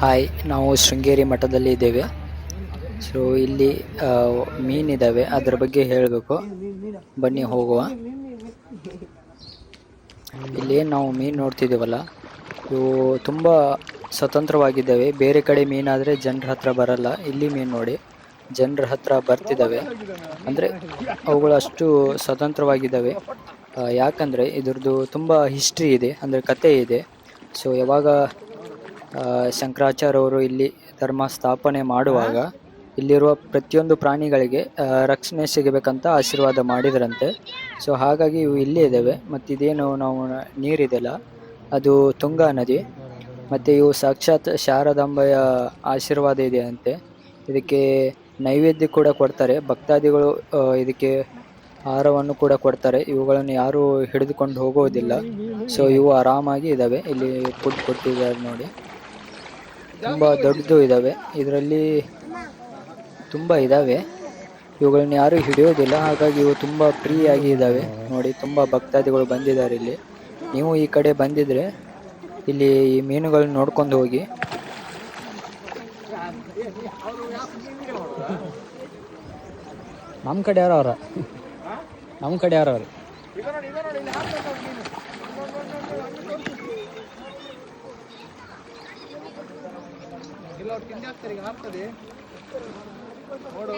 Hi, ನಾವು ಶೃಂಗೇರಿ ಮಠದಲ್ಲಿ ಇದ್ದೇವೆ. ಸೊ ಇಲ್ಲಿ ಮೀನಿದ್ದಾವೆ, ಅದರ ಬಗ್ಗೆ ಹೇಳಬೇಕು. ಬನ್ನಿ ಹೋಗುವ. ಇಲ್ಲಿ ನಾವು ಮೀನು ನೋಡ್ತಿದ್ದೀವಲ್ಲ, ಇವು ತುಂಬ ಸ್ವತಂತ್ರವಾಗಿದ್ದಾವೆ. ಬೇರೆ ಕಡೆ ಮೀನಾದರೆ ಜನರ ಹತ್ರ ಬರಲ್ಲ. ಇಲ್ಲಿ ಮೀನು ನೋಡಿ ಜನರ ಹತ್ರ ಬರ್ತಿದ್ದಾವೆ. ಅಂದರೆ ಅವುಗಳು ಅಷ್ಟು ಸ್ವತಂತ್ರವಾಗಿದ್ದಾವೆ. ಯಾಕಂದರೆ ಇದ್ರದ್ದು ತುಂಬ ಹಿಸ್ಟ್ರಿ ಇದೆ, ಅಂದರೆ ಕತೆ ಇದೆ. ಸೊ ಯಾವಾಗ ಶಂಕರಾಚಾರ್ಯ ಅವರು ಇಲ್ಲಿ ಧರ್ಮ ಸ್ಥಾಪನೆ ಮಾಡುವಾಗ ಇಲ್ಲಿರುವ ಪ್ರತಿಯೊಂದು ಪ್ರಾಣಿಗಳಿಗೆ ರಕ್ಷಣೆ ಸಿಗಬೇಕಂತ ಆಶೀರ್ವಾದ ಮಾಡಿದ್ರಂತೆ. ಸೊ ಹಾಗಾಗಿ ಇವು ಇಲ್ಲೇ ಇದ್ದಾವೆ. ಮತ್ತು ಇದೇನು ನಾವು ನೀರಿದೆಯಲ್ಲ, ಅದು ತುಂಗಾ ನದಿ. ಮತ್ತು ಇವು ಸಾಕ್ಷಾತ್ ಶಾರದಾಂಬೆಯ ಆಶೀರ್ವಾದ ಇದೆ ಅಂತೆ. ಇದಕ್ಕೆ ನೈವೇದ್ಯ ಕೂಡ ಕೊಡ್ತಾರೆ ಭಕ್ತಾದಿಗಳು. ಇದಕ್ಕೆ ಆಹಾರವನ್ನು ಕೂಡ ಕೊಡ್ತಾರೆ. ಇವುಗಳನ್ನು ಯಾರು ಹಿಡಿದುಕೊಂಡು ಹೋಗೋದಿಲ್ಲ. ಸೊ ಇವು ಆರಾಮಾಗಿ ಇದ್ದಾವೆ. ಇಲ್ಲಿ ಫುಡ್ ಕೊಟ್ಟಿದ್ದಾರೆ ನೋಡಿ, ತುಂಬ ದೊಡ್ಡದು ಇದ್ದಾವೆ. ಇದರಲ್ಲಿ ತುಂಬ ಇದ್ದಾವೆ. ಇವುಗಳನ್ನ ಯಾರು ಹಿಡಿಯೋದಿಲ್ಲ, ಹಾಗಾಗಿ ಇವು ತುಂಬ ಫ್ರೀ ಆಗಿ ಇದ್ದಾವೆ ನೋಡಿ. ತುಂಬ ಭಕ್ತಾದಿಗಳು ಬಂದಿದ್ದಾರೆ ಇಲ್ಲಿ. ನೀವು ಈ ಕಡೆ ಬಂದಿದ್ರೆ ಇಲ್ಲಿ ಈ ಮೀನುಗಳನ್ನ ನೋಡ್ಕೊಂಡು ಹೋಗಿ. ನಮ್ಮ ಕಡೆ ಯಾರು ಅವ್ರ ನಮ್ಮ ಕಡೆ ಯಾರು ಅವ್ರು ನೋಡು